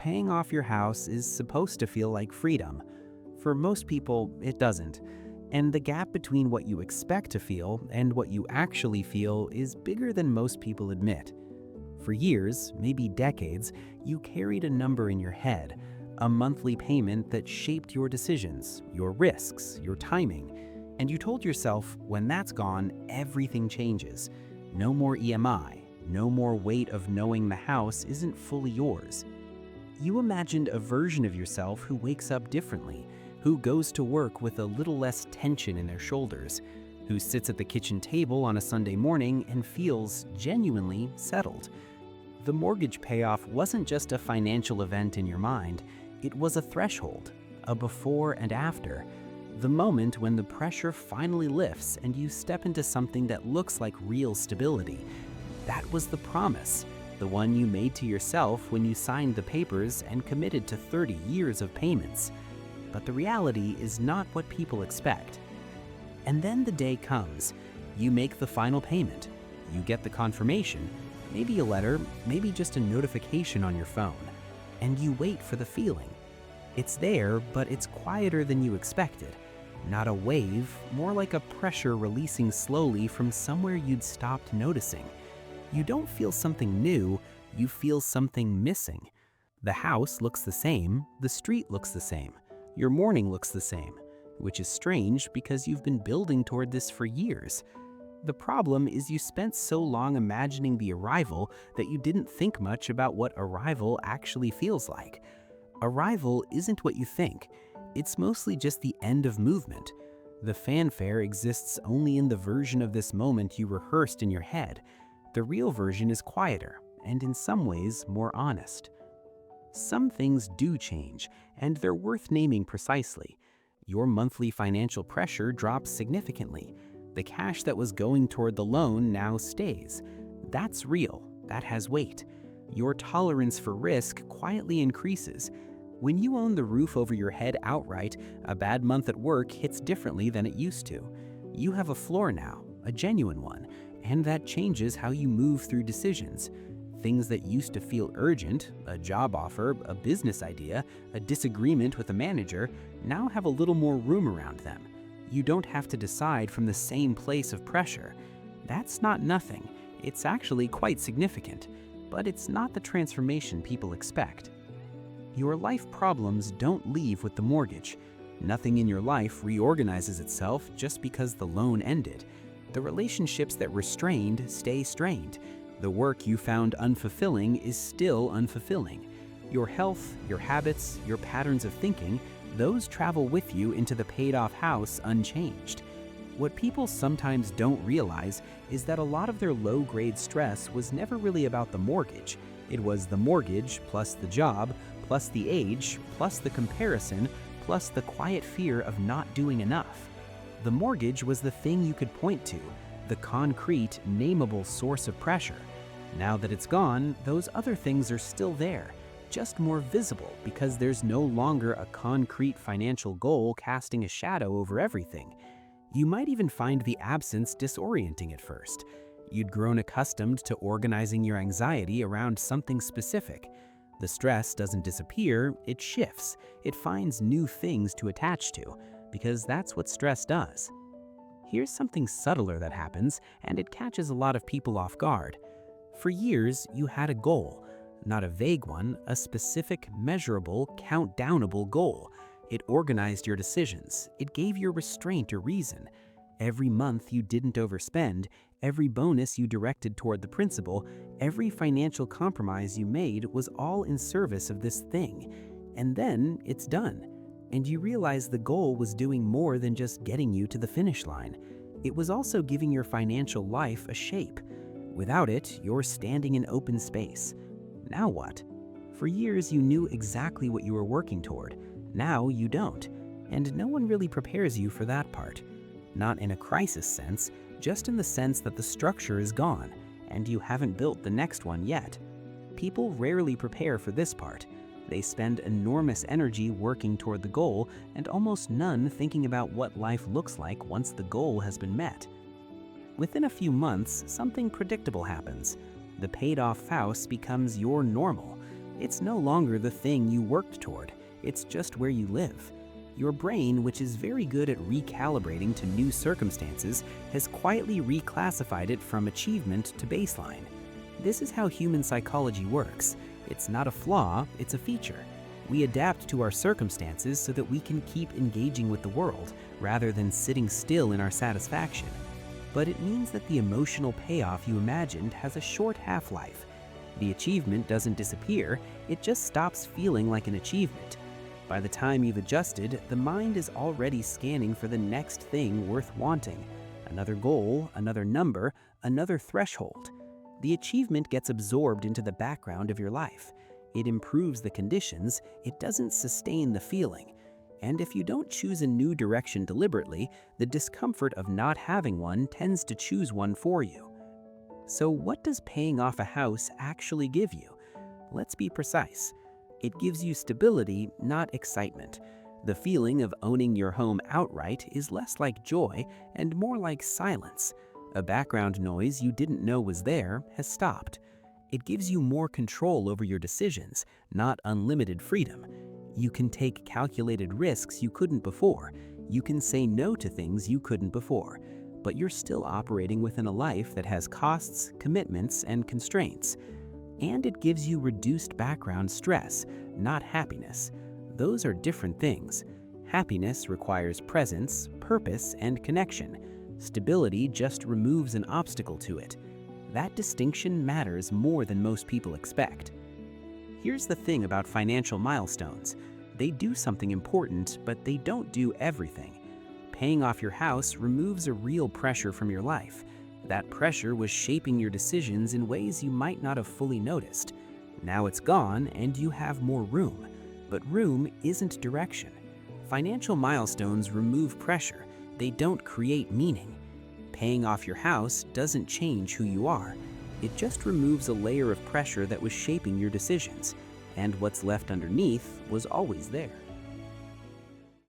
paying off your house is supposed to feel like freedom. For most people, it doesn't. And the gap between what you expect to feel and what you actually feel is bigger than most people admit. For years, maybe decades, you carried a number in your head, a monthly payment that shaped your decisions, your risks, your timing. And you told yourself, when that's gone, everything changes. No more EMI, no more weight of knowing the house isn't fully yours. You imagined a version of yourself who wakes up differently, who goes to work with a little less tension in their shoulders, who sits at the kitchen table on a Sunday morning and feels genuinely settled. The mortgage payoff wasn't just a financial event in your mind, it was a threshold, a before and after, the moment when the pressure finally lifts and you step into something that looks like real stability. That was the promise, the one you made to yourself when you signed the papers and committed to 30 years of payments. But the reality is not what people expect. And then the day comes. You make the final payment. You get the confirmation, maybe a letter, maybe just a notification on your phone. And you wait for the feeling. It's there, but it's quieter than you expected. Not a wave, more like a pressure releasing slowly from somewhere you'd stopped noticing. You don't feel something new, you feel something missing. The house looks the same, the street looks the same, your morning looks the same, which is strange because you've been building toward this for years. The problem is you spent so long imagining the arrival that you didn't think much about what arrival actually feels like. Arrival isn't what you think. It's mostly just the end of movement. The fanfare exists only in the version of this moment you rehearsed in your head. The real version is quieter, and in some ways more honest. Some things do change, and they're worth naming precisely. Your monthly financial pressure drops significantly. The cash that was going toward the loan now stays. That's real. That has weight. Your tolerance for risk quietly increases. When you own the roof over your head outright, a bad month at work hits differently than it used to. You have a floor now, a genuine one, and that changes how you move through decisions. Things that used to feel urgent, a job offer, a business idea, a disagreement with a manager, now have a little more room around them. You don't have to decide from the same place of pressure. That's not nothing. It's actually quite significant, but it's not the transformation people expect. Your life problems don't leave with the mortgage. Nothing in your life reorganizes itself just because the loan ended. The relationships that were strained stay strained. The work you found unfulfilling is still unfulfilling. Your health, your habits, your patterns of thinking, those travel with you into the paid-off house unchanged. What people sometimes don't realize is that a lot of their low-grade stress was never really about the mortgage. It was the mortgage plus the job, plus the age, plus the comparison, plus the quiet fear of not doing enough. The mortgage was the thing you could point to, the concrete, nameable source of pressure. Now that it's gone, those other things are still there, just more visible because there's no longer a concrete financial goal casting a shadow over everything. You might even find the absence disorienting at first. You'd grown accustomed to organizing your anxiety around something specific. The stress doesn't disappear, it shifts. It finds new things to attach to, because that's what stress does. Here's something subtler that happens, and it catches a lot of people off guard. For years, you had a goal, not a vague one, a specific, measurable, count-downable goal. It organized your decisions. It gave your restraint a reason. Every month you didn't overspend, every bonus you directed toward the principal, every financial compromise you made was all in service of this thing. And then it's done. And you realize the goal was doing more than just getting you to the finish line. It was also giving your financial life a shape. Without it, you're standing in open space. Now what? For years you knew exactly what you were working toward. Now you don't. And no one really prepares you for that part. Not in a crisis sense, just in the sense that the structure is gone, and you haven't built the next one yet. People rarely prepare for this part. They spend enormous energy working toward the goal and almost none thinking about what life looks like once the goal has been met. Within a few months, something predictable happens. The paid-off house becomes your normal. It's no longer the thing you worked toward, it's just where you live. Your brain, which is very good at recalibrating to new circumstances, has quietly reclassified it from achievement to baseline. This is how human psychology works. It's not a flaw, it's a feature. We adapt to our circumstances so that we can keep engaging with the world, rather than sitting still in our satisfaction. But it means that the emotional payoff you imagined has a short half-life. The achievement doesn't disappear, it just stops feeling like an achievement. By the time you've adjusted, the mind is already scanning for the next thing worth wanting. Another goal, another number, another threshold. The achievement gets absorbed into the background of your life. It improves the conditions, it doesn't sustain the feeling. And if you don't choose a new direction deliberately, the discomfort of not having one tends to choose one for you. So what does paying off a house actually give you? Let's be precise. It gives you stability, not excitement. The feeling of owning your home outright is less like joy and more like silence. A background noise you didn't know was there has stopped. It gives you more control over your decisions, not unlimited freedom. You can take calculated risks you couldn't before. You can say no to things you couldn't before. But you're still operating within a life that has costs, commitments, and constraints. And it gives you reduced background stress, not happiness. Those are different things. Happiness requires presence, purpose, and connection. Stability just removes an obstacle to it. That distinction matters more than most people expect. Here's the thing about financial milestones. They do something important, but they don't do everything. Paying off your house removes a real pressure from your life. That pressure was shaping your decisions in ways you might not have fully noticed. Now it's gone and you have more room. But room isn't direction. Financial milestones remove pressure. They don't create meaning. Paying off your house doesn't change who you are. It just removes a layer of pressure that was shaping your decisions. And what's left underneath was always there.